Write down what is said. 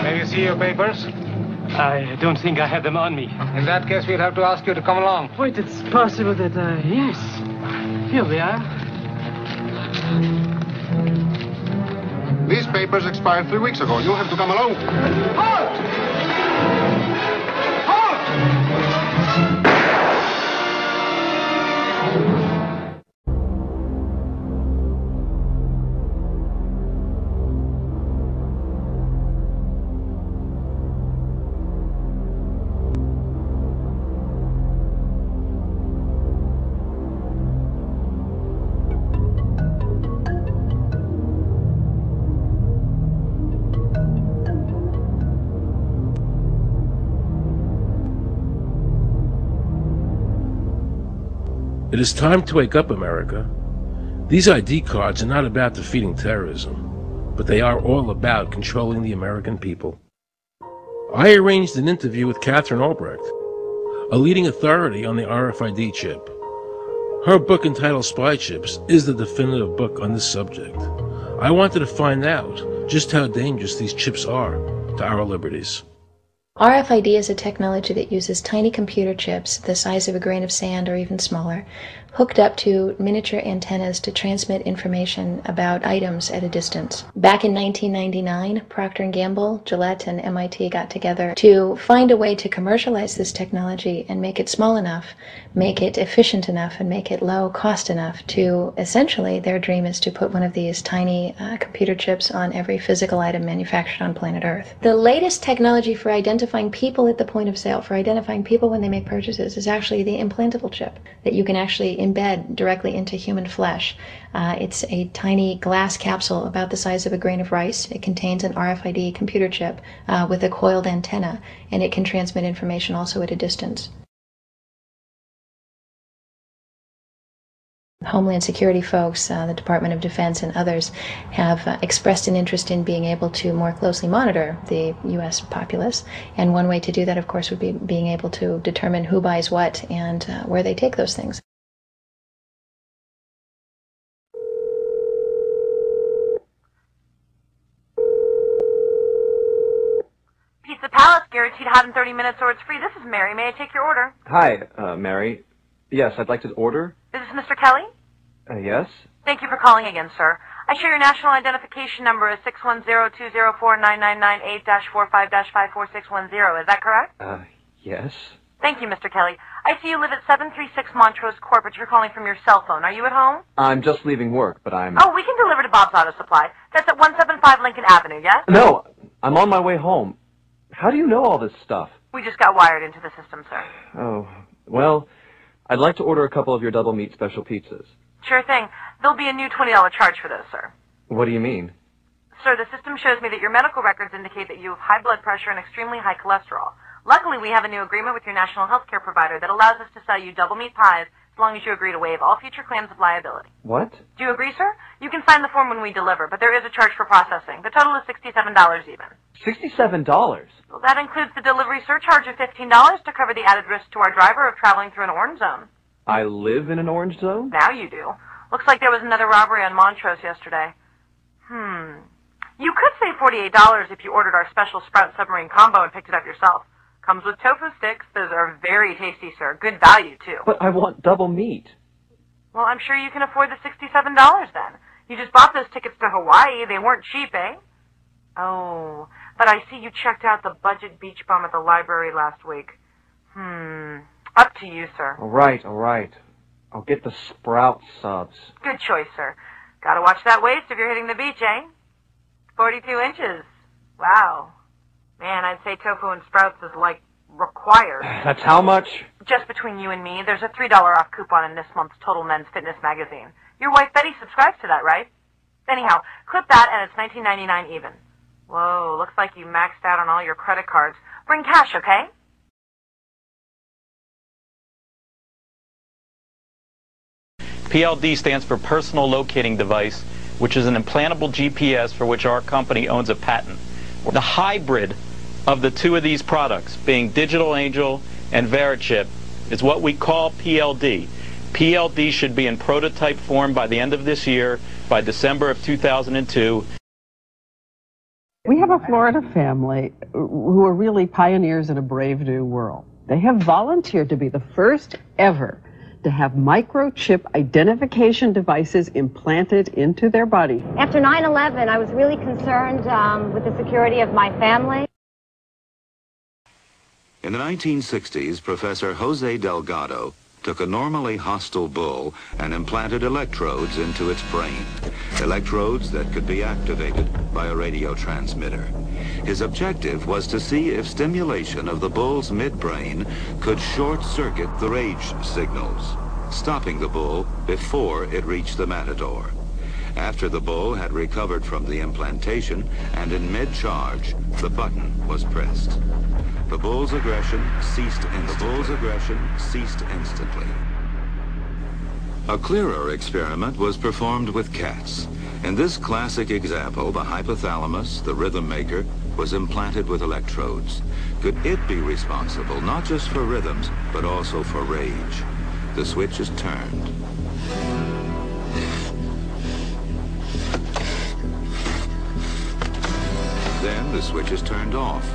May we see your papers? I don't think I have them on me. In that case, we'll have to ask you to come along. Wait, it's possible that, yes. Here we are. These papers expired 3 weeks ago. You'll have to come along. Halt! Halt! It is time to wake up, America. These ID cards are not about defeating terrorism, but they are all about controlling the American people. I arranged an interview with Catherine Albrecht, a leading authority on the RFID chip. Her book entitled Spy Chips is the definitive book on this subject. I wanted to find out just how dangerous these chips are to our liberties. RFID is a technology that uses tiny computer chips the size of a grain of sand or even smaller, hooked up to miniature antennas to transmit information about items at a distance. Back in 1999, Procter & Gamble, Gillette, and MIT got together to find a way to commercialize this technology and make it small enough, make it efficient enough, and make it low cost enough to, essentially, their dream is to put one of these tiny computer chips on every physical item manufactured on planet Earth. The latest technology for identifying people at the point of sale, for identifying people when they make purchases, is actually the implantable chip that you can actually embed directly into human flesh. It's a tiny glass capsule about the size of a grain of rice. It contains an RFID computer chip with a coiled antenna, and it can transmit information also at a distance. Homeland Security folks, the Department of Defense, and others have expressed an interest in being able to more closely monitor the U.S. populace. And one way to do that, of course, would be being able to determine who buys what and where they take those things. Pizza Palace, guaranteed hot in 30 minutes or it's free. This is Mary. May I take your order? Hi, Mary. Yes, I'd like to order. Is this Mr. Kelly? Yes? Thank you for calling again, sir. I show your national identification number as 610-204-999-8-45-5461. Is that correct? Yes. Thank you, Mr. Kelly. I see you live at 736 Montrose Court, but you're calling from your cell phone. Are you at home? I'm just leaving work, but I'm... Oh, we can deliver to Bob's Auto Supply. That's at 175 Lincoln Avenue, yes? No, I'm on my way home. How do you know all this stuff? We just got wired into the system, sir. Oh, well, I'd like to order a couple of your double meat special pizzas. Sure thing. There'll be a new $20 charge for those, sir. What do you mean? Sir, the system shows me that your medical records indicate that you have high blood pressure and extremely high cholesterol. Luckily, we have a new agreement with your national health care provider that allows us to sell you double meat pies as long as you agree to waive all future claims of liability. What? Do you agree, sir? You can sign the form when we deliver, but there is a charge for processing. The total is $67 even. $67? Well, that includes the delivery surcharge of $15 to cover the added risk to our driver of traveling through an orange zone. I live in an orange zone? Now you do. Looks like there was another robbery on Montrose yesterday. You could save $48 if you ordered our special Sprout Submarine Combo and picked it up yourself. Comes with tofu sticks. Those are very tasty, sir. Good value, too. But I want double meat. Well, I'm sure you can afford the $67 then. You just bought those tickets to Hawaii. They weren't cheap, eh? Oh, but I see you checked out the budget beach bum at the library last week. Up to you, sir. All right. I'll get the Sprout subs. Good choice, sir. Gotta watch that waist if you're hitting the beach, eh? 42 inches. Wow. Man, I'd say tofu and sprouts is, like, required. That's how much? Just between you and me, there's a $3 off coupon in this month's Total Men's Fitness magazine. Your wife Betty subscribes to that, right? Anyhow, clip that and it's $19.99 even. Whoa, looks like you maxed out on all your credit cards. Bring cash, okay? PLD stands for Personal Locating Device, which is an implantable GPS for which our company owns a patent. The hybrid of the two of these products, being Digital Angel and Verichip, is what we call PLD. PLD should be in prototype form by the end of this year, by December of 2002. We have a Florida family who are really pioneers in a brave new world. They have volunteered to be the first ever to have microchip identification devices implanted into their body. After 9/11, I was really concerned with the security of my family. In the 1960s, Professor Jose Delgado took a normally hostile bull and implanted electrodes into its brain. Electrodes that could be activated by a radio transmitter. His objective was to see if stimulation of the bull's midbrain could short-circuit the rage signals, stopping the bull before it reached the matador. After the bull had recovered from the implantation and in mid-charge, the button was pressed. The bull's aggression ceased instantly. A clearer experiment was performed with cats. In this classic example, the hypothalamus, the rhythm maker, was implanted with electrodes. Could it be responsible not just for rhythms, but also for rage? The switch is turned. Then the switch is turned off.